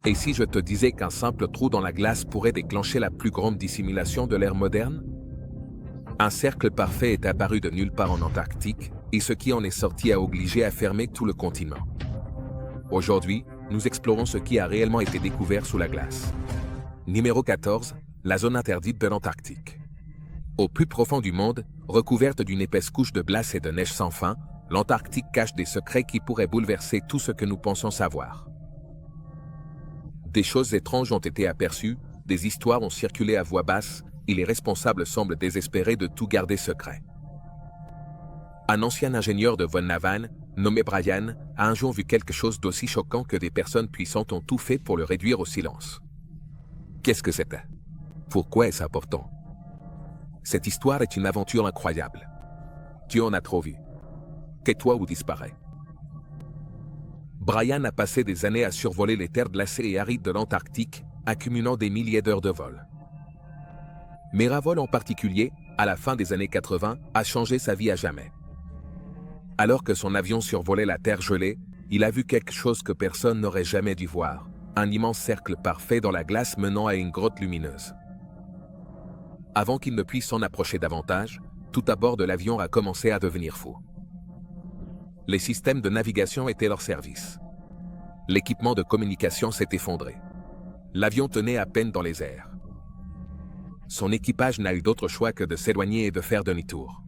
Et si je te disais qu'un simple trou dans la glace pourrait déclencher la plus grande dissimulation de l'ère moderne? Un cercle parfait est apparu de nulle part en Antarctique, et ce qui en est sorti a obligé à fermer tout le continent. Aujourd'hui, nous explorons ce qui a réellement été découvert sous la glace. Numéro 14, la zone interdite de l'Antarctique. Au plus profond du monde, recouverte d'une épaisse couche de glace et de neige sans fin, l'Antarctique cache des secrets qui pourraient bouleverser tout ce que nous pensons savoir. Des choses étranges ont été aperçues, des histoires ont circulé à voix basse, et les responsables semblent désespérés de tout garder secret. Un ancien ingénieur de Von Navan, nommé Brian, a un jour vu quelque chose d'aussi choquant que des personnes puissantes ont tout fait pour le réduire au silence. Qu'est-ce que c'était? Pourquoi est-ce important? Cette histoire est une aventure incroyable. Tu en as trop vu. Tais-toi ou disparais. Brian a passé des années à survoler les terres glacées et arides de l'Antarctique, accumulant des milliers d'heures de vol. Mais Ravol en particulier, à la fin des années 80, a changé sa vie à jamais. Alors que son avion survolait la terre gelée, il a vu quelque chose que personne n'aurait jamais dû voir, un immense cercle parfait dans la glace menant à une grotte lumineuse. Avant qu'il ne puisse s'en approcher davantage, tout à bord de l'avion a commencé à devenir fou. Les systèmes de navigation étaient leur service. L'équipement de communication s'est effondré. L'avion tenait à peine dans les airs. Son équipage n'a eu d'autre choix que de s'éloigner et de faire demi-tour.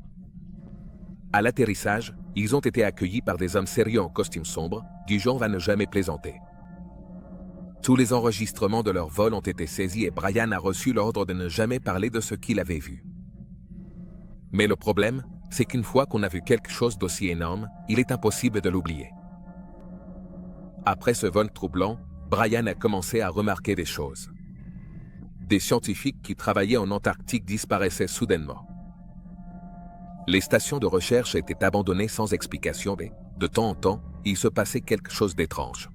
À l'atterrissage, ils ont été accueillis par des hommes sérieux en costume sombre, du genre à ne jamais plaisanter. Tous les enregistrements de leur vol ont été saisis et Brian a reçu l'ordre de ne jamais parler de ce qu'il avait vu. Mais le problème, c'est qu'une fois qu'on a vu quelque chose d'aussi énorme, il est impossible de l'oublier. Après ce vol troublant, Brian a commencé à remarquer des choses. Des scientifiques qui travaillaient en Antarctique disparaissaient soudainement. Les stations de recherche étaient abandonnées sans explication et, de temps en temps, il se passait quelque chose d'étrange.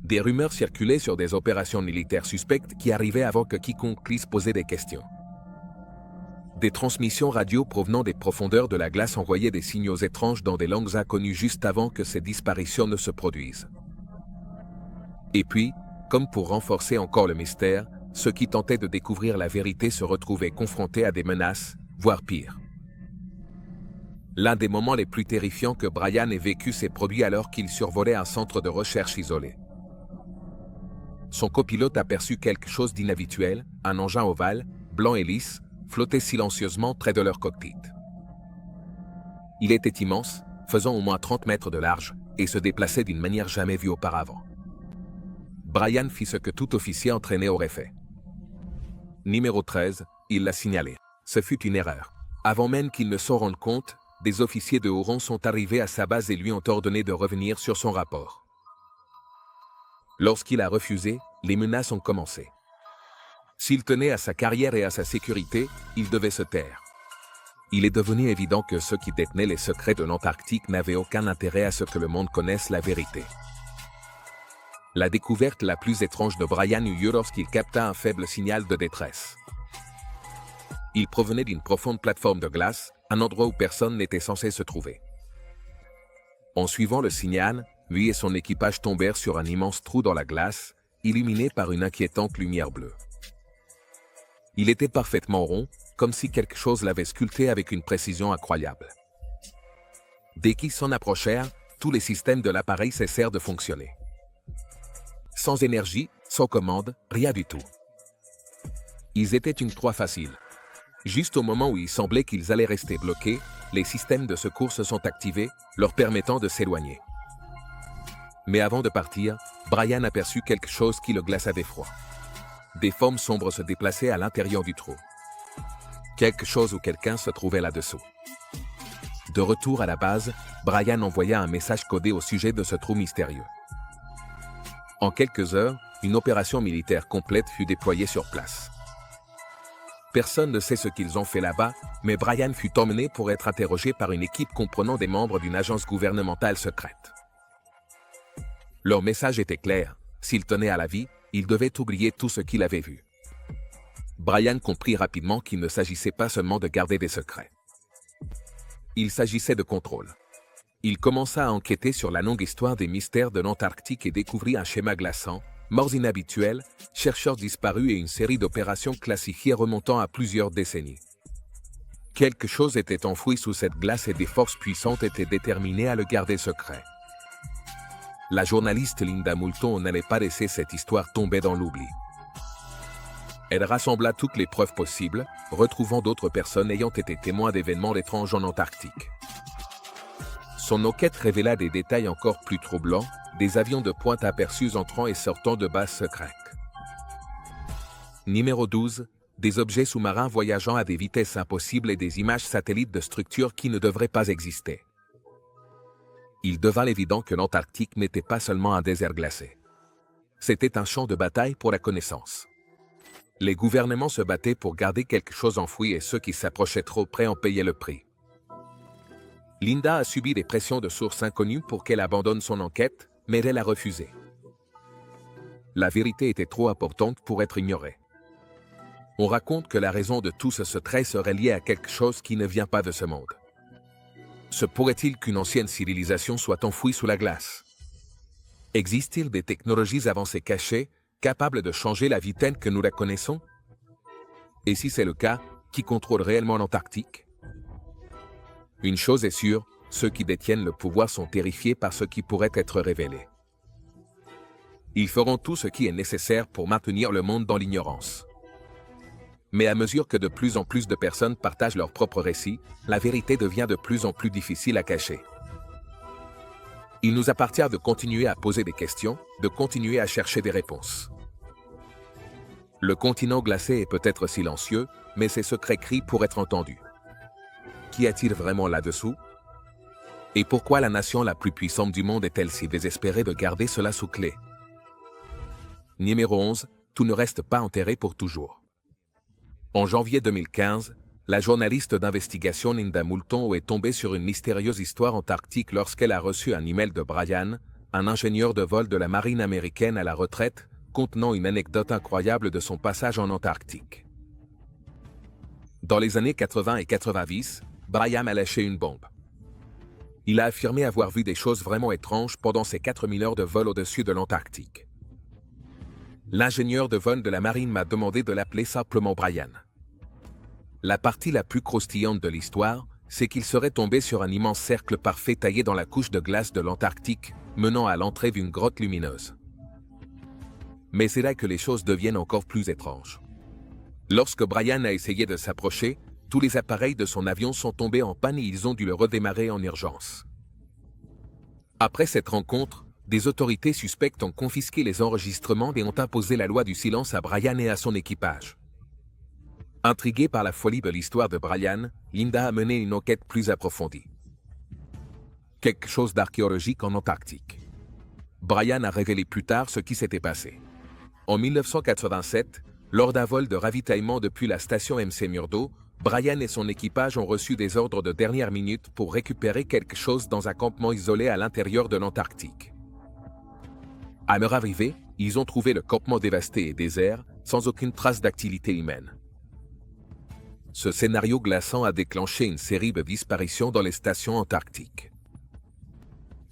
Des rumeurs circulaient sur des opérations militaires suspectes qui arrivaient avant que quiconque puisse poser des questions. Des transmissions radio provenant des profondeurs de la glace envoyaient des signaux étranges dans des langues inconnues juste avant que ces disparitions ne se produisent. Et puis, comme pour renforcer encore le mystère, ceux qui tentaient de découvrir la vérité se retrouvaient confrontés à des menaces, voire pire. L'un des moments les plus terrifiants que Brian ait vécu s'est produit alors qu'il survolait un centre de recherche isolé. Son copilote aperçut quelque chose d'inhabituel, un engin ovale, blanc et lisse, flottait silencieusement près de leur cockpit. Il était immense, faisant au moins 30 mètres de large, et se déplaçait d'une manière jamais vue auparavant. Brian fit ce que tout officier entraîné aurait fait. Numéro 13, il l'a signalé. Ce fut une erreur. Avant même qu'il ne s'en rende compte, des officiers de haut rang sont arrivés à sa base et lui ont ordonné de revenir sur son rapport. Lorsqu'il a refusé, les menaces ont commencé. S'il tenait à sa carrière et à sa sécurité, il devait se taire. Il est devenu évident que ceux qui détenaient les secrets de l'Antarctique n'avaient aucun intérêt à ce que le monde connaisse la vérité. La découverte la plus étrange de Brian eut lieu lorsqu'il capta un faible signal de détresse. Il provenait d'une profonde plateforme de glace, un endroit où personne n'était censé se trouver. En suivant le signal, lui et son équipage tombèrent sur un immense trou dans la glace, illuminé par une inquiétante lumière bleue. Il était parfaitement rond, comme si quelque chose l'avait sculpté avec une précision incroyable. Dès qu'ils s'en approchèrent, tous les systèmes de l'appareil cessèrent de fonctionner. Sans énergie, sans commande, rien du tout. Ils étaient une proie facile. Juste au moment où il semblait qu'ils allaient rester bloqués, les systèmes de secours se sont activés, leur permettant de s'éloigner. Mais avant de partir, Brian aperçut quelque chose qui le glaça d'effroi. Des formes sombres se déplaçaient à l'intérieur du trou. Quelque chose ou quelqu'un se trouvait là-dessous. De retour à la base, Brian envoya un message codé au sujet de ce trou mystérieux. En quelques heures, une opération militaire complète fut déployée sur place. Personne ne sait ce qu'ils ont fait là-bas, mais Brian fut emmené pour être interrogé par une équipe comprenant des membres d'une agence gouvernementale secrète. Leur message était clair, s'il tenait à la vie, il devait oublier tout ce qu'il avait vu. Brian comprit rapidement qu'il ne s'agissait pas seulement de garder des secrets. Il s'agissait de contrôle. Il commença à enquêter sur la longue histoire des mystères de l'Antarctique et découvrit un schéma glaçant, morts inhabituels, chercheurs disparus et une série d'opérations classifiées remontant à plusieurs décennies. Quelque chose était enfoui sous cette glace et des forces puissantes étaient déterminées à le garder secret. La journaliste Linda Moulton n'allait pas laisser cette histoire tomber dans l'oubli. Elle rassembla toutes les preuves possibles, retrouvant d'autres personnes ayant été témoins d'événements étranges en Antarctique. Son enquête révéla des détails encore plus troublants, des avions de pointe aperçus entrant et sortant de bases secrètes. Numéro 12. Des objets sous-marins voyageant à des vitesses impossibles et des images satellites de structures qui ne devraient pas exister. Il devint évident que l'Antarctique n'était pas seulement un désert glacé. C'était un champ de bataille pour la connaissance. Les gouvernements se battaient pour garder quelque chose enfoui et ceux qui s'approchaient trop près en payaient le prix. Linda a subi des pressions de sources inconnues pour qu'elle abandonne son enquête, mais elle a refusé. La vérité était trop importante pour être ignorée. On raconte que la raison de tout ce secret serait liée à quelque chose qui ne vient pas de ce monde. Se pourrait-il qu'une ancienne civilisation soit enfouie sous la glace? Existe-t-il des technologies avancées cachées, capables de changer la vie telle que nous la connaissons? Et si c'est le cas, qui contrôle réellement l'Antarctique? Une chose est sûre, ceux qui détiennent le pouvoir sont terrifiés par ce qui pourrait être révélé. Ils feront tout ce qui est nécessaire pour maintenir le monde dans l'ignorance. Mais à mesure que de plus en plus de personnes partagent leurs propres récits, la vérité devient de plus en plus difficile à cacher. Il nous appartient de continuer à poser des questions, de continuer à chercher des réponses. Le continent glacé est peut-être silencieux, mais ses secrets crient pour être entendus. Qu'y a-t-il vraiment là-dessous? Et pourquoi la nation la plus puissante du monde est-elle si désespérée de garder cela sous clé? Numéro 11. Tout ne reste pas enterré pour toujours. En janvier 2015, la journaliste d'investigation Linda Moulton est tombée sur une mystérieuse histoire antarctique lorsqu'elle a reçu un email de Brian, un ingénieur de vol de la marine américaine à la retraite, contenant une anecdote incroyable de son passage en Antarctique. Dans les années 80 et 90, Brian a lâché une bombe. Il a affirmé avoir vu des choses vraiment étranges pendant ses 4000 heures de vol au-dessus de l'Antarctique. L'ingénieur de vol de la marine m'a demandé de l'appeler simplement Brian. La partie la plus croustillante de l'histoire, c'est qu'il serait tombé sur un immense cercle parfait taillé dans la couche de glace de l'Antarctique, menant à l'entrée d'une grotte lumineuse. Mais c'est là que les choses deviennent encore plus étranges. Lorsque Brian a essayé de s'approcher, tous les appareils de son avion sont tombés en panne et ils ont dû le redémarrer en urgence. Après cette rencontre, des autorités suspectes ont confisqué les enregistrements et ont imposé la loi du silence à Brian et à son équipage. Intriguée par la folie de l'histoire de Brian, Linda a mené une enquête plus approfondie. Quelque chose d'archéologique en Antarctique. Brian a révélé plus tard ce qui s'était passé. En 1987, lors d'un vol de ravitaillement depuis la station McMurdo, Brian et son équipage ont reçu des ordres de dernière minute pour récupérer quelque chose dans un campement isolé à l'intérieur de l'Antarctique. À leur arrivée, ils ont trouvé le campement dévasté et désert, sans aucune trace d'activité humaine. Ce scénario glaçant a déclenché une série de disparitions dans les stations antarctiques.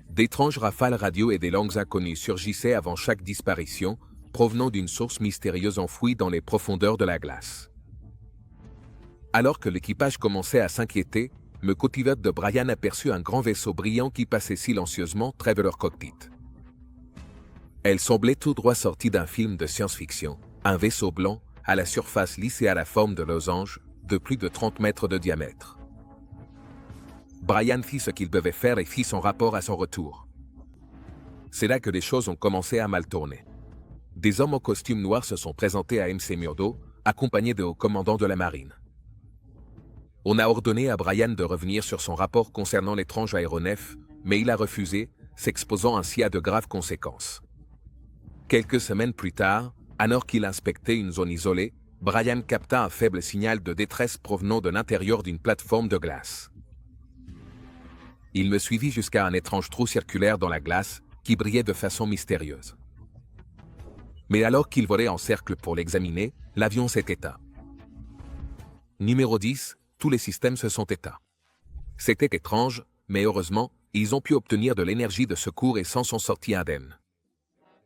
D'étranges rafales radio et des langues inconnues surgissaient avant chaque disparition, provenant d'une source mystérieuse enfouie dans les profondeurs de la glace. Alors que l'équipage commençait à s'inquiéter, le copilote de Brian aperçut un grand vaisseau brillant qui passait silencieusement près de leur cockpit. Elle semblait tout droit sortie d'un film de science-fiction, un vaisseau blanc, à la surface lisse et à la forme de losange, de plus de 30 mètres de diamètre. Brian fit ce qu'il devait faire et fit son rapport à son retour. C'est là que les choses ont commencé à mal tourner. Des hommes en costume noir se sont présentés à McMurdo, accompagnés de hauts commandants de la marine. On a ordonné à Brian de revenir sur son rapport concernant l'étrange aéronef, mais il a refusé, s'exposant ainsi à de graves conséquences. Quelques semaines plus tard, alors qu'il inspectait une zone isolée, Brian capta un faible signal de détresse provenant de l'intérieur d'une plateforme de glace. Il me suivit jusqu'à un étrange trou circulaire dans la glace, qui brillait de façon mystérieuse. Mais alors qu'il volait en cercle pour l'examiner, l'avion s'est éteint. Numéro 10, tous les systèmes se sont éteints. C'était étrange, mais heureusement, ils ont pu obtenir de l'énergie de secours et s'en sont sortis indemnes.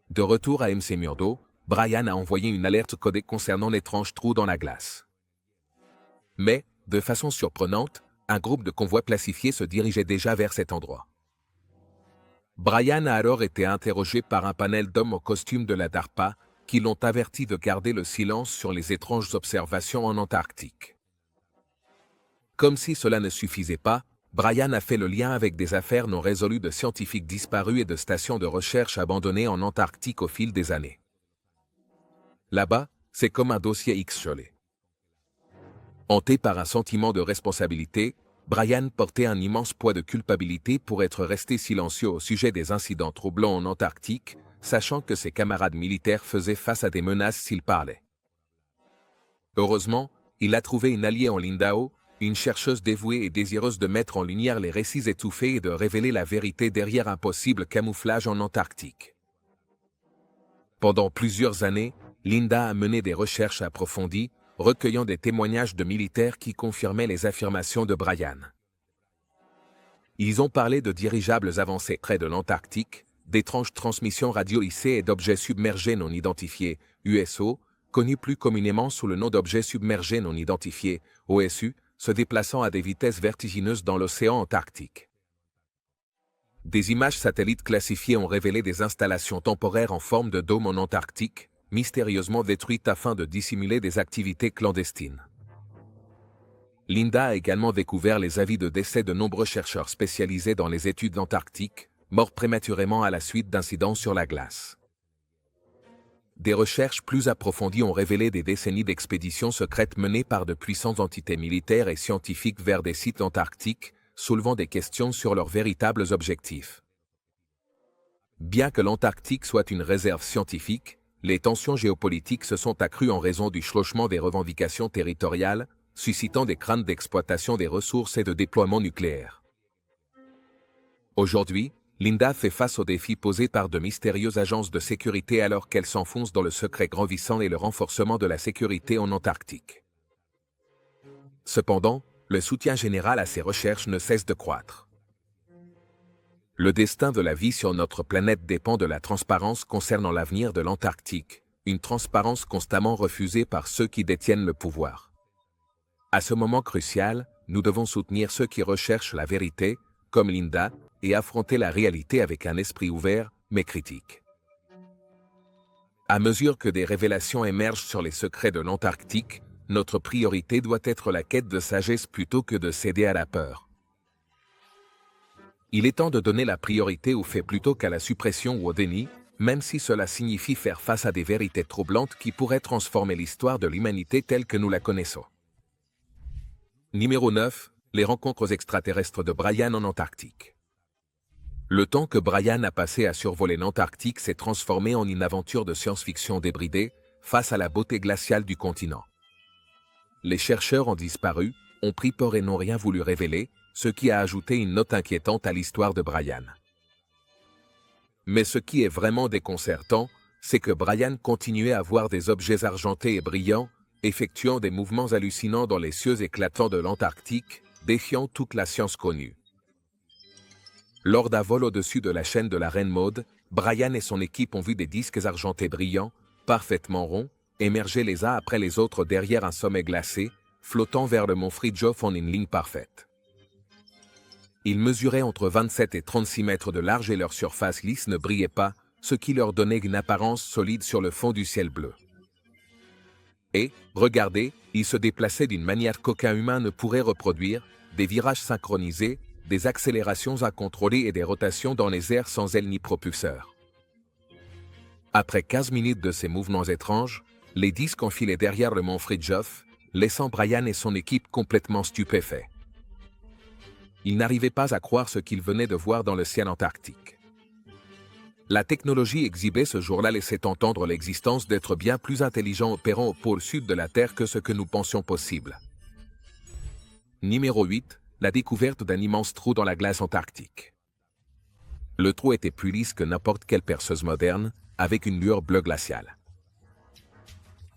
De retour à MC Murdo, Brian a envoyé une alerte codée concernant l'étrange trou dans la glace. Mais, de façon surprenante, un groupe de convois classifiés se dirigeait déjà vers cet endroit. Brian a alors été interrogé par un panel d'hommes au costume de la DARPA qui l'ont averti de garder le silence sur les étranges observations en Antarctique. Comme si cela ne suffisait pas, Brian a fait le lien avec des affaires non résolues de scientifiques disparus et de stations de recherche abandonnées en Antarctique au fil des années. Là-bas, c'est comme un dossier X gelé. Hanté par un sentiment de responsabilité, Brian portait un immense poids de culpabilité pour être resté silencieux au sujet des incidents troublants en Antarctique, sachant que ses camarades militaires faisaient face à des menaces s'ils parlaient. Heureusement, il a trouvé une alliée en Lindau, une chercheuse dévouée et désireuse de mettre en lumière les récits étouffés et de révéler la vérité derrière un possible camouflage en Antarctique. Pendant plusieurs années, Linda a mené des recherches approfondies, recueillant des témoignages de militaires qui confirmaient les affirmations de Brian. Ils ont parlé de dirigeables avancés près de l'Antarctique, d'étranges transmissions radio-IC et d'objets submergés non identifiés, USO, connus plus communément sous le nom d'objets submergés non identifiés, OSU, se déplaçant à des vitesses vertigineuses dans l'océan Antarctique. Des images satellites classifiées ont révélé des installations temporaires en forme de dôme en Antarctique, mystérieusement détruites afin de dissimuler des activités clandestines. Linda a également découvert les avis de décès de nombreux chercheurs spécialisés dans les études antarctiques, morts prématurément à la suite d'incidents sur la glace. Des recherches plus approfondies ont révélé des décennies d'expéditions secrètes menées par de puissantes entités militaires et scientifiques vers des sites antarctiques, soulevant des questions sur leurs véritables objectifs. Bien que l'Antarctique soit une réserve scientifique, les tensions géopolitiques se sont accrues en raison du chevauchement des revendications territoriales, suscitant des craintes d'exploitation des ressources et de déploiement nucléaire. Aujourd'hui, Linda fait face aux défis posés par de mystérieuses agences de sécurité alors qu'elle s'enfonce dans le secret grandissant et le renforcement de la sécurité en Antarctique. Cependant, le soutien général à ces recherches ne cesse de croître. Le destin de la vie sur notre planète dépend de la transparence concernant l'avenir de l'Antarctique, une transparence constamment refusée par ceux qui détiennent le pouvoir. À ce moment crucial, nous devons soutenir ceux qui recherchent la vérité, comme Linda, et affronter la réalité avec un esprit ouvert, mais critique. À mesure que des révélations émergent sur les secrets de l'Antarctique, notre priorité doit être la quête de sagesse plutôt que de céder à la peur. Il est temps de donner la priorité aux faits plutôt qu'à la suppression ou au déni, même si cela signifie faire face à des vérités troublantes qui pourraient transformer l'histoire de l'humanité telle que nous la connaissons. Numéro 9. Les rencontres extraterrestres de Brian en Antarctique. Le temps que Brian a passé à survoler l'Antarctique s'est transformé en une aventure de science-fiction débridée face à la beauté glaciale du continent. Les chercheurs ont disparu, ont pris peur et n'ont rien voulu révéler, ce qui a ajouté une note inquiétante à l'histoire de Brian. Mais ce qui est vraiment déconcertant, c'est que Brian continuait à voir des objets argentés et brillants, effectuant des mouvements hallucinants dans les cieux éclatants de l'Antarctique, défiant toute la science connue. Lors d'un vol au-dessus de la chaîne de la Reine Maud, Brian et son équipe ont vu des disques argentés brillants, parfaitement ronds, émerger les uns après les autres derrière un sommet glacé, flottant vers le mont Fridtjof en une ligne parfaite. Ils mesuraient entre 27 et 36 mètres de large et leur surface lisse ne brillait pas, ce qui leur donnait une apparence solide sur le fond du ciel bleu. Et, regardez, ils se déplaçaient d'une manière qu'aucun humain ne pourrait reproduire, des virages synchronisés, des accélérations incontrôlées et des rotations dans les airs sans aile ni propulseur. Après 15 minutes de ces mouvements étranges, les disques enfilaient derrière le mont Fridtjof, laissant Brian et son équipe complètement stupéfaits. Ils n'arrivaient pas à croire ce qu'ils venaient de voir dans le ciel antarctique. La technologie exhibée ce jour-là laissait entendre l'existence d'êtres bien plus intelligents opérant au pôle sud de la Terre que ce que nous pensions possible. Numéro 8. La découverte d'un immense trou dans la glace antarctique. Le trou était plus lisse que n'importe quelle perceuse moderne, avec une lueur bleue glaciale.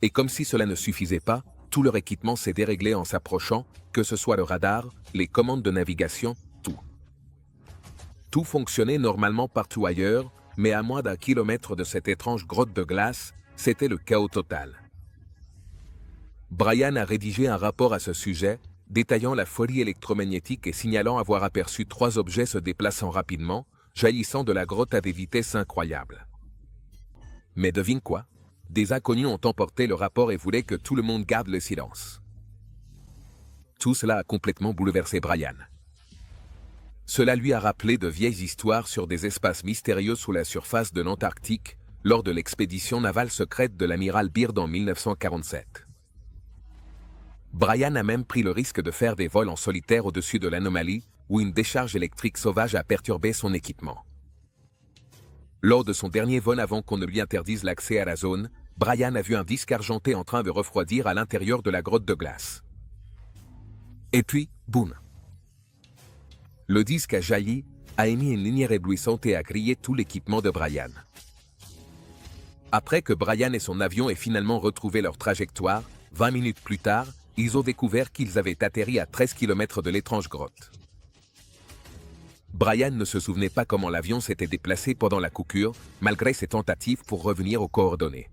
Et comme si cela ne suffisait pas, tout leur équipement s'est déréglé en s'approchant, que ce soit le radar, les commandes de navigation, tout. Tout fonctionnait normalement partout ailleurs, mais à moins d'un kilomètre de cette étrange grotte de glace, c'était le chaos total. Brian a rédigé un rapport à ce sujet, détaillant la folie électromagnétique et signalant avoir aperçu 3 objets se déplaçant rapidement, jaillissant de la grotte à des vitesses incroyables. Mais devine quoi? Des inconnus ont emporté le rapport et voulaient que tout le monde garde le silence. Tout cela a complètement bouleversé Brian. Cela lui a rappelé de vieilles histoires sur des espaces mystérieux sous la surface de l'Antarctique, lors de l'expédition navale secrète de l'amiral Byrd en 1947. Brian a même pris le risque de faire des vols en solitaire au-dessus de l'anomalie, où une décharge électrique sauvage a perturbé son équipement. Lors de son dernier vol avant qu'on ne lui interdise l'accès à la zone, Brian a vu un disque argenté en train de refroidir à l'intérieur de la grotte de glace. Et puis, boum! Le disque a jailli, a émis une lumière éblouissante et a grillé tout l'équipement de Brian. Après que Brian et son avion aient finalement retrouvé leur trajectoire, 20 minutes plus tard, ils ont découvert qu'ils avaient atterri à 13 km de l'étrange grotte. Brian ne se souvenait pas comment l'avion s'était déplacé pendant la coupure, malgré ses tentatives pour revenir aux coordonnées.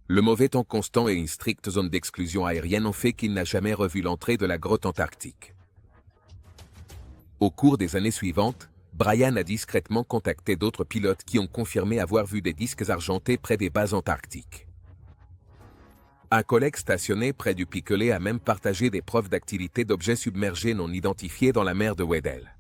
Le mauvais temps constant et une stricte zone d'exclusion aérienne ont fait qu'il n'a jamais revu l'entrée de la grotte antarctique. Au cours des années suivantes, Brian a discrètement contacté d'autres pilotes qui ont confirmé avoir vu des disques argentés près des bases antarctiques. Un collègue stationné près du Piquelet a même partagé des preuves d'activité d'objets submergés non identifiés dans la mer de Weddell.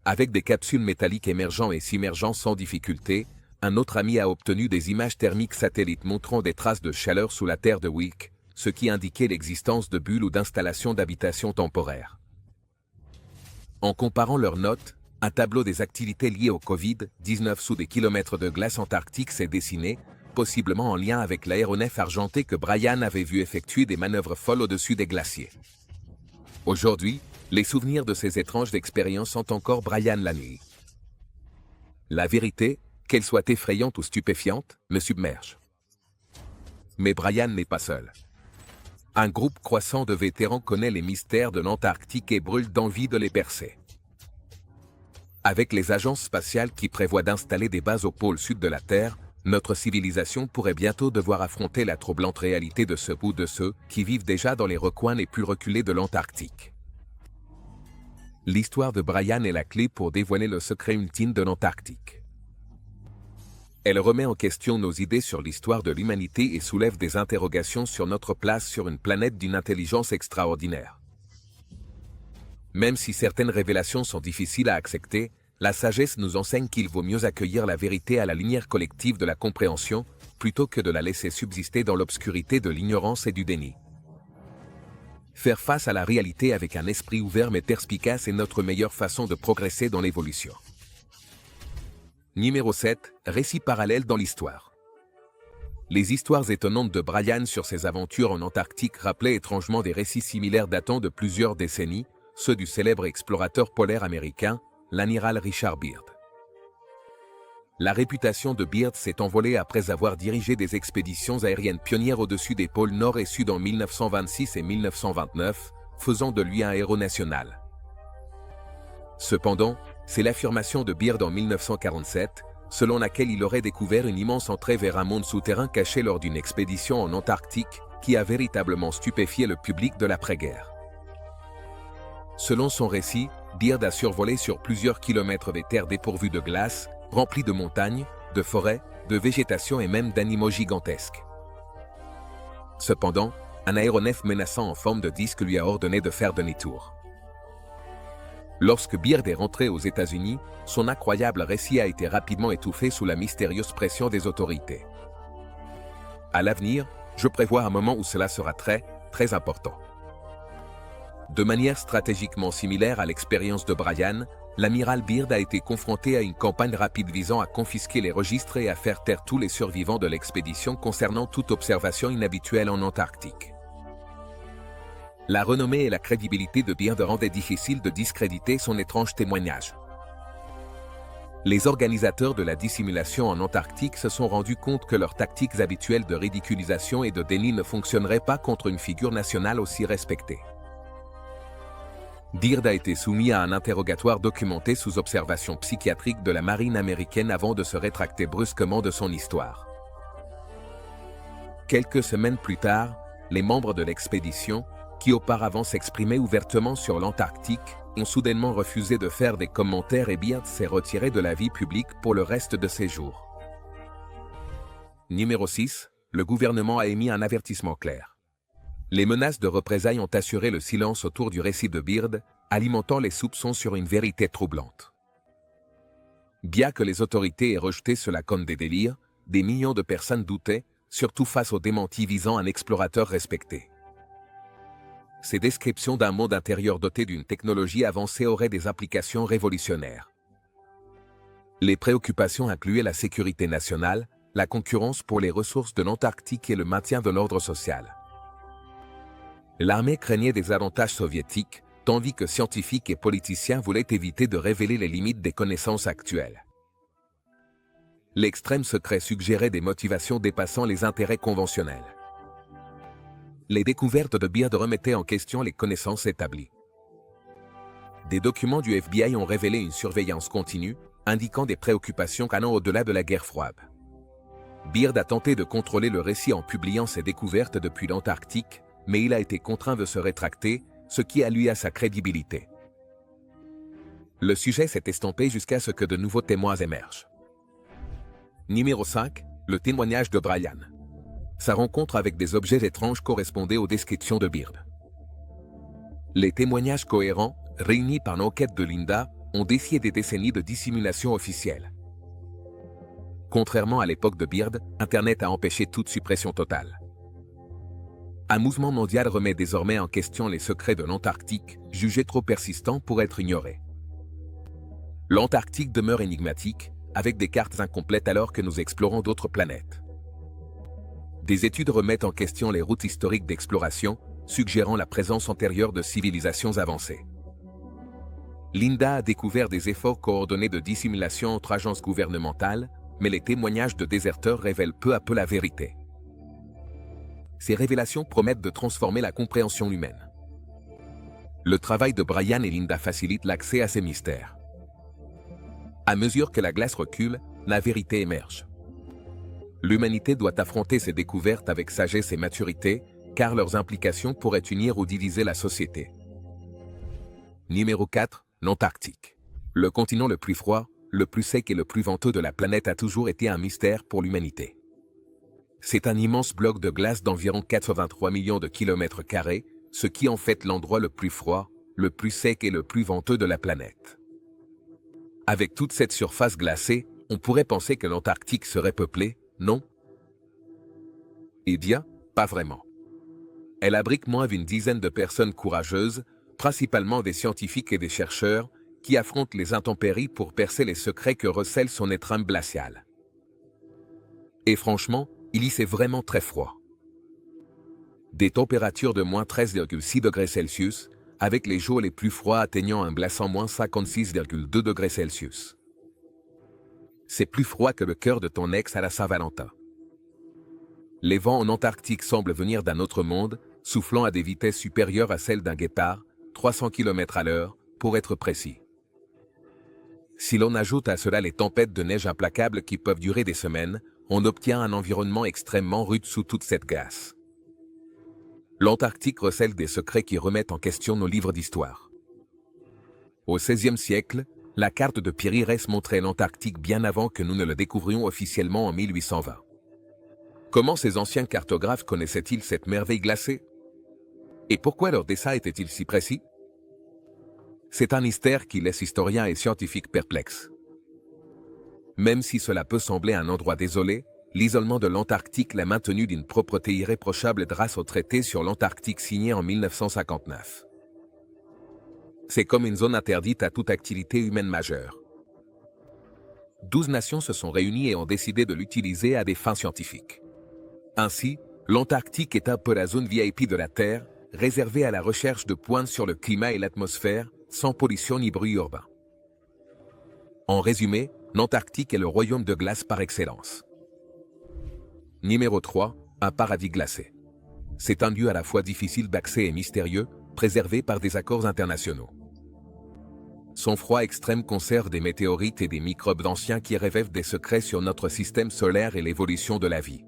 Avec des capsules métalliques émergeant et s'immergeant sans difficulté, un autre ami a obtenu des images thermiques satellites montrant des traces de chaleur sous la terre de Wick, ce qui indiquait l'existence de bulles ou d'installations d'habitation temporaire. En comparant leurs notes, un tableau des activités liées au Covid-19 sous des kilomètres de glace antarctique s'est dessiné, possiblement en lien avec l'aéronef argenté que Brian avait vu effectuer des manœuvres folles au-dessus des glaciers. Aujourd'hui, les souvenirs de ces étranges expériences hantent encore Brian la nuit. La vérité, qu'elle soit effrayante ou stupéfiante, me submerge. Mais Brian n'est pas seul. Un groupe croissant de vétérans connaît les mystères de l'Antarctique et brûle d'envie de les percer. Avec les agences spatiales qui prévoient d'installer des bases au pôle sud de la Terre, notre civilisation pourrait bientôt devoir affronter la troublante réalité de ce bout de ceux qui vivent déjà dans les recoins les plus reculés de l'Antarctique. L'histoire de Brian est la clé pour dévoiler le secret ultime de l'Antarctique. Elle remet en question nos idées sur l'histoire de l'humanité et soulève des interrogations sur notre place sur une planète d'une intelligence extraordinaire. Même si certaines révélations sont difficiles à accepter, la sagesse nous enseigne qu'il vaut mieux accueillir la vérité à la lumière collective de la compréhension, plutôt que de la laisser subsister dans l'obscurité de l'ignorance et du déni. Faire face à la réalité avec un esprit ouvert mais perspicace est notre meilleure façon de progresser dans l'évolution. Numéro 7. Récits parallèles dans l'histoire. Les histoires étonnantes de Brian sur ses aventures en Antarctique rappelaient étrangement des récits similaires datant de plusieurs décennies, ceux du célèbre explorateur polaire américain, l'amiral Richard Byrd. La réputation de Byrd s'est envolée après avoir dirigé des expéditions aériennes pionnières au-dessus des pôles Nord et Sud en 1926 et 1929, faisant de lui un héros national. Cependant, c'est l'affirmation de Byrd en 1947, selon laquelle il aurait découvert une immense entrée vers un monde souterrain caché lors d'une expédition en Antarctique, qui a véritablement stupéfié le public de l'après-guerre. Selon son récit, Byrd a survolé sur plusieurs kilomètres des terres dépourvues de glace, remplies de montagnes, de forêts, de végétation et même d'animaux gigantesques. Cependant, un aéronef menaçant en forme de disque lui a ordonné de faire demi-tour. Lorsque Byrd est rentré aux États-Unis, son incroyable récit a été rapidement étouffé sous la mystérieuse pression des autorités. À l'avenir, je prévois un moment où cela sera très, très important. De manière stratégiquement similaire à l'expérience de Brian, l'amiral Byrd a été confronté à une campagne rapide visant à confisquer les registres et à faire taire tous les survivants de l'expédition concernant toute observation inhabituelle en Antarctique. La renommée et la crédibilité de Byrd rendaient difficile de discréditer son étrange témoignage. Les organisateurs de la dissimulation en Antarctique se sont rendus compte que leurs tactiques habituelles de ridiculisation et de déni ne fonctionneraient pas contre une figure nationale aussi respectée. Byrd a été soumis à un interrogatoire documenté sous observation psychiatrique de la marine américaine avant de se rétracter brusquement de son histoire. Quelques semaines plus tard, les membres de l'expédition, qui auparavant s'exprimaient ouvertement sur l'Antarctique, ont soudainement refusé de faire des commentaires et Byrd s'est retiré de la vie publique pour le reste de ses jours. Numéro 6. Le gouvernement a émis un avertissement clair. Les menaces de représailles ont assuré le silence autour du récit de Byrd, alimentant les soupçons sur une vérité troublante. Bien que les autorités aient rejeté cela comme des délires, des millions de personnes doutaient, surtout face aux démentis visant un explorateur respecté. Ces descriptions d'un monde intérieur doté d'une technologie avancée auraient des implications révolutionnaires. Les préoccupations incluaient la sécurité nationale, la concurrence pour les ressources de l'Antarctique et le maintien de l'ordre social. L'armée craignait des avantages soviétiques, tandis que scientifiques et politiciens voulaient éviter de révéler les limites des connaissances actuelles. L'extrême secret suggérait des motivations dépassant les intérêts conventionnels. Les découvertes de Byrd remettaient en question les connaissances établies. Des documents du FBI ont révélé une surveillance continue, indiquant des préoccupations allant au-delà de la guerre froide. Byrd a tenté de contrôler le récit en publiant ses découvertes depuis l'Antarctique, mais il a été contraint de se rétracter, ce qui a nui à sa crédibilité. Le sujet s'est estompé jusqu'à ce que de nouveaux témoins émergent. Numéro 5. Le témoignage de Brian. Sa rencontre avec des objets étranges correspondait aux descriptions de Byrd. Les témoignages cohérents, réunis par l'enquête de Linda, ont défié des décennies de dissimulation officielle. Contrairement à l'époque de Byrd, Internet a empêché toute suppression totale. Un mouvement mondial remet désormais en question les secrets de l'Antarctique, jugés trop persistants pour être ignorés. L'Antarctique demeure énigmatique, avec des cartes incomplètes alors que nous explorons d'autres planètes. Des études remettent en question les routes historiques d'exploration, suggérant la présence antérieure de civilisations avancées. Linda a découvert des efforts coordonnés de dissimulation entre agences gouvernementales, mais les témoignages de déserteurs révèlent peu à peu la vérité. Ces révélations promettent de transformer la compréhension humaine. Le travail de Brian et Linda facilite l'accès à ces mystères. À mesure que la glace recule, la vérité émerge. L'humanité doit affronter ces découvertes avec sagesse et maturité, car leurs implications pourraient unir ou diviser la société. Numéro 4. L'Antarctique. Le continent le plus froid, le plus sec et le plus venteux de la planète a toujours été un mystère pour l'humanité. C'est un immense bloc de glace d'environ 83 millions de kilomètres carrés, ce qui en fait l'endroit le plus froid, le plus sec et le plus venteux de la planète. Avec toute cette surface glacée, on pourrait penser que l'Antarctique serait peuplée, non? Eh bien, pas vraiment. Elle abrite moins d'une dizaine de personnes courageuses, principalement des scientifiques et des chercheurs, qui affrontent les intempéries pour percer les secrets que recèle son étreinte glaciale. Et franchement, il y fait vraiment très froid. Des températures de moins 13,6 degrés Celsius, avec les jours les plus froids atteignant un glaçant moins 56,2 degrés Celsius. C'est plus froid que le cœur de ton ex à la Saint-Valentin. Les vents en Antarctique semblent venir d'un autre monde, soufflant à des vitesses supérieures à celles d'un guépard, 300 km/h, pour être précis. Si l'on ajoute à cela les tempêtes de neige implacables qui peuvent durer des semaines, on obtient un environnement extrêmement rude sous toute cette glace. L'Antarctique recèle des secrets qui remettent en question nos livres d'histoire. Au XVIe siècle, la carte de Piri Reis montrait l'Antarctique bien avant que nous ne le découvrions officiellement en 1820. Comment ces anciens cartographes connaissaient-ils cette merveille glacée? Et pourquoi leur dessin était-il si précis? C'est un mystère qui laisse historiens et scientifiques perplexes. Même si cela peut sembler un endroit désolé, l'isolement de l'Antarctique l'a maintenu d'une propreté irréprochable grâce au traité sur l'Antarctique signé en 1959. C'est comme une zone interdite à toute activité humaine majeure. 12 nations se sont réunies et ont décidé de l'utiliser à des fins scientifiques. Ainsi, l'Antarctique est un peu la zone VIP de la Terre, réservée à la recherche de pointes sur le climat et l'atmosphère, sans pollution ni bruit urbain. En résumé, l'Antarctique est le royaume de glace par excellence. Numéro 3. Un paradis glacé. C'est un lieu à la fois difficile d'accès et mystérieux, préservé par des accords internationaux. Son froid extrême conserve des météorites et des microbes anciens qui révèlent des secrets sur notre système solaire et l'évolution de la vie.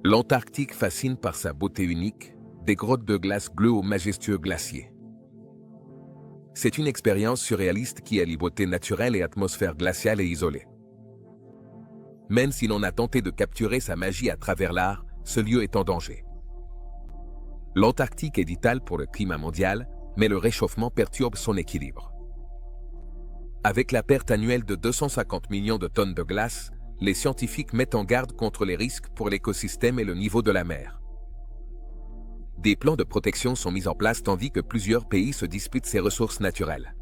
L'Antarctique fascine par sa beauté unique, des grottes de glace bleues aux majestueux glaciers. C'est une expérience surréaliste qui allie beauté naturelle et atmosphère glaciale et isolée. Même si l'on a tenté de capturer sa magie à travers l'art, ce lieu est en danger. L'Antarctique est vital pour le climat mondial, mais le réchauffement perturbe son équilibre. Avec la perte annuelle de 250 millions de tonnes de glace, les scientifiques mettent en garde contre les risques pour l'écosystème et le niveau de la mer. Des plans de protection sont mis en place tandis que plusieurs pays se disputent ces ressources naturelles.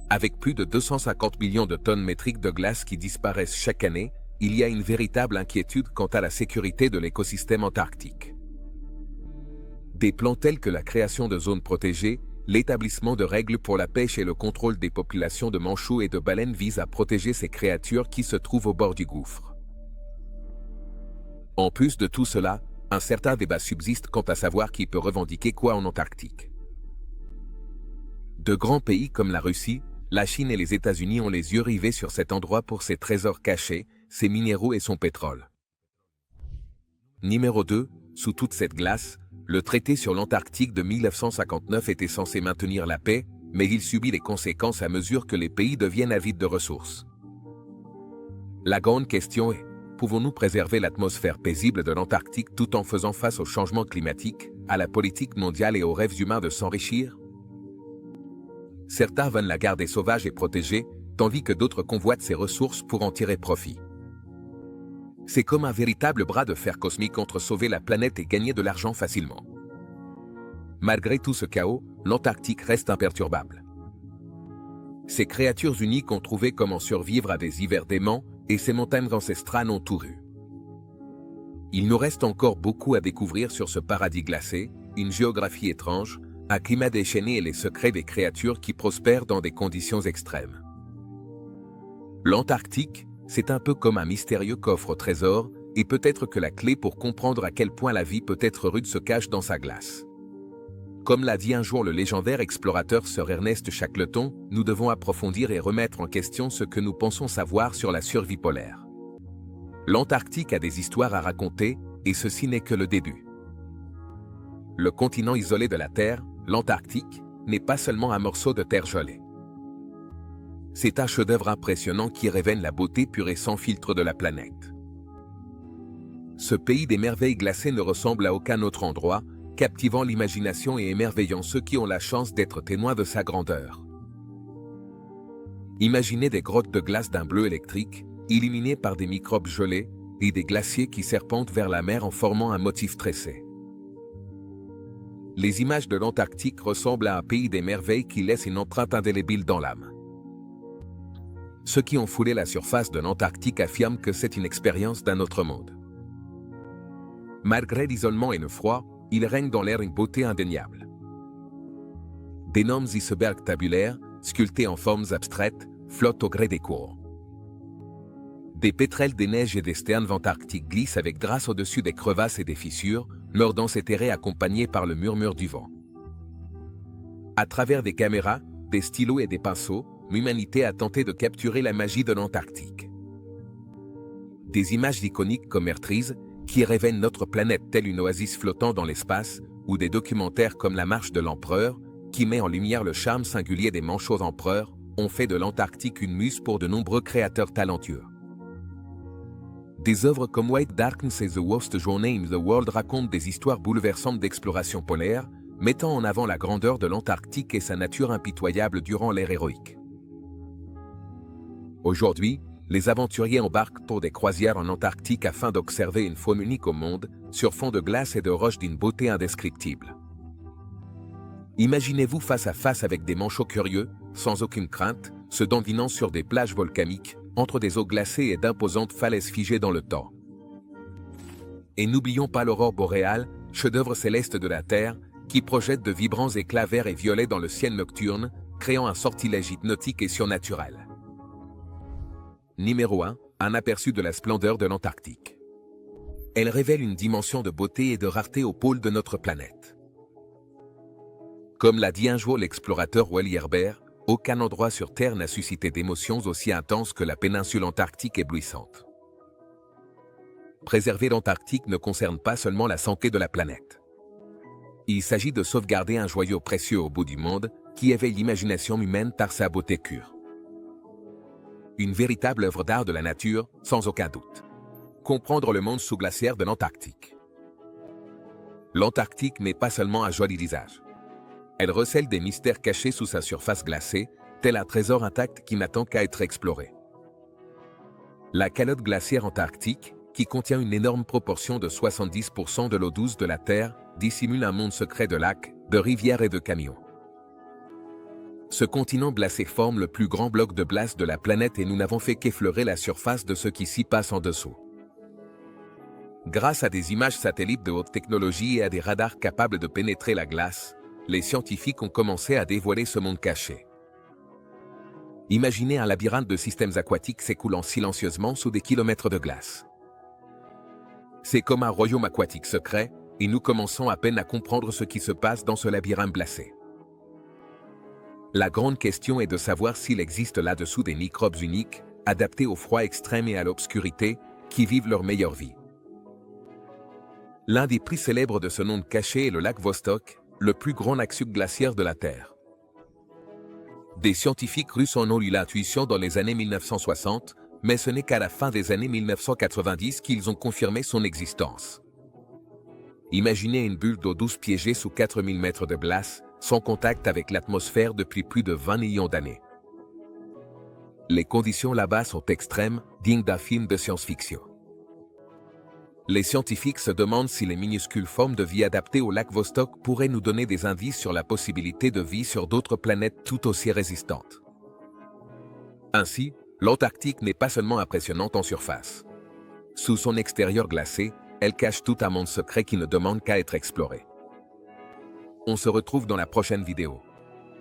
Avec plus de 250 millions de tonnes métriques de glace qui disparaissent chaque année, il y a une véritable inquiétude quant à la sécurité de l'écosystème antarctique. Des plans tels que la création de zones protégées, l'établissement de règles pour la pêche et le contrôle des populations de manchots et de baleines visent à protéger ces créatures qui se trouvent au bord du gouffre. En plus de tout cela, un certain débat subsiste quant à savoir qui peut revendiquer quoi en Antarctique. De grands pays comme la Russie, la Chine et les États-Unis ont les yeux rivés sur cet endroit pour ses trésors cachés, ses minéraux et son pétrole. Numéro 2, sous toute cette glace, le traité sur l'Antarctique de 1959 était censé maintenir la paix, mais il subit les conséquences à mesure que les pays deviennent avides de ressources. La grande question est, pouvons-nous préserver l'atmosphère paisible de l'Antarctique tout en faisant face au changement climatique, à la politique mondiale et aux rêves humains de s'enrichir? Certains veulent la garder sauvage et protégée, tandis que d'autres convoitent ses ressources pour en tirer profit. C'est comme un véritable bras de fer cosmique entre sauver la planète et gagner de l'argent facilement. Malgré tout ce chaos, l'Antarctique reste imperturbable. Ces créatures uniques ont trouvé comment survivre à des hivers déments, et ces montagnes ancestrales ont tout ru. Il nous reste encore beaucoup à découvrir sur ce paradis glacé, une géographie étrange, un climat déchaîné et les secrets des créatures qui prospèrent dans des conditions extrêmes. L'Antarctique, c'est un peu comme un mystérieux coffre au trésor, et peut-être que la clé pour comprendre à quel point la vie peut être rude se cache dans sa glace. Comme l'a dit un jour le légendaire explorateur Sir Ernest Shackleton, nous devons approfondir et remettre en question ce que nous pensons savoir sur la survie polaire. L'Antarctique a des histoires à raconter, et ceci n'est que le début. Le continent isolé de la Terre, l'Antarctique, n'est pas seulement un morceau de terre gelée. C'est un chef-d'œuvre impressionnant qui révèle la beauté pure et sans filtre de la planète. Ce pays des merveilles glacées ne ressemble à aucun autre endroit, captivant l'imagination et émerveillant ceux qui ont la chance d'être témoins de sa grandeur. Imaginez des grottes de glace d'un bleu électrique, illuminées par des microbes gelés, et des glaciers qui serpentent vers la mer en formant un motif tressé. Les images de l'Antarctique ressemblent à un pays des merveilles qui laisse une empreinte indélébile dans l'âme. Ceux qui ont foulé la surface de l'Antarctique affirment que c'est une expérience d'un autre monde. Malgré l'isolement et le froid, il règne dans l'air une beauté indéniable. D'énormes icebergs tabulaires, sculptés en formes abstraites, flottent au gré des cours. Des pétrels des neiges et des sternes antarctiques glissent avec grâce au-dessus des crevasses et des fissures, leur danse éthérée accompagnée par le murmure du vent. À travers des caméras, des stylos et des pinceaux, l'humanité a tenté de capturer la magie de l'Antarctique. Des images iconiques comme Earthrise, qui révèlent notre planète telle une oasis flottant dans l'espace, ou des documentaires comme La Marche de l'Empereur, qui met en lumière le charme singulier des manchots empereurs, ont fait de l'Antarctique une muse pour de nombreux créateurs talentueux. Des œuvres comme White Darkness et The Worst Journey in the World racontent des histoires bouleversantes d'exploration polaire, mettant en avant la grandeur de l'Antarctique et sa nature impitoyable durant l'ère héroïque. Aujourd'hui, les aventuriers embarquent pour des croisières en Antarctique afin d'observer une faune unique au monde, sur fond de glace et de roches d'une beauté indescriptible. Imaginez-vous face à face avec des manchots curieux, sans aucune crainte, se dandinant sur des plages volcaniques, entre des eaux glacées et d'imposantes falaises figées dans le temps. Et n'oublions pas l'aurore boréale, chef-d'œuvre céleste de la Terre, qui projette de vibrants éclats verts et violets dans le ciel nocturne, créant un sortilège hypnotique et surnaturel. Numéro 1, un aperçu de la splendeur de l'Antarctique. Elle révèle une dimension de beauté et de rareté au pôle de notre planète. Comme l'a dit un jour l'explorateur Wally Herbert, aucun endroit sur Terre n'a suscité d'émotions aussi intenses que la péninsule antarctique éblouissante. Préserver l'Antarctique ne concerne pas seulement la santé de la planète. Il s'agit de sauvegarder un joyau précieux au bout du monde qui éveille l'imagination humaine par sa beauté pure. Une véritable œuvre d'art de la nature, sans aucun doute. Comprendre le monde sous-glaciaire de l'Antarctique. L'Antarctique n'est pas seulement un joli visage. Elle recèle des mystères cachés sous sa surface glacée, tel un trésor intact qui n'attend qu'à être exploré. La calotte glaciaire antarctique, qui contient une énorme proportion de 70% de l'eau douce de la Terre, dissimule un monde secret de lacs, de rivières et de canyons. Ce continent glacé forme le plus grand bloc de glace de la planète et nous n'avons fait qu'effleurer la surface de ce qui s'y passe en dessous. Grâce à des images satellites de haute technologie et à des radars capables de pénétrer la glace, les scientifiques ont commencé à dévoiler ce monde caché. Imaginez un labyrinthe de systèmes aquatiques s'écoulant silencieusement sous des kilomètres de glace. C'est comme un royaume aquatique secret, et nous commençons à peine à comprendre ce qui se passe dans ce labyrinthe glacé. La grande question est de savoir s'il existe là-dessous des microbes uniques, adaptés au froid extrême et à l'obscurité, qui vivent leur meilleure vie. L'un des plus célèbres de ce monde caché est le lac Vostok, le plus grand lac subglaciaire de la Terre. Des scientifiques russes en ont eu l'intuition dans les années 1960, mais ce n'est qu'à la fin des années 1990 qu'ils ont confirmé son existence. Imaginez une bulle d'eau douce piégée sous 4000 mètres de glace, sans contact avec l'atmosphère depuis plus de 20 millions d'années. Les conditions là-bas sont extrêmes, dignes d'un film de science-fiction. Les scientifiques se demandent si les minuscules formes de vie adaptées au lac Vostok pourraient nous donner des indices sur la possibilité de vie sur d'autres planètes tout aussi résistantes. Ainsi, l'Antarctique n'est pas seulement impressionnante en surface. Sous son extérieur glacé, elle cache tout un monde secret qui ne demande qu'à être exploré. On se retrouve dans la prochaine vidéo.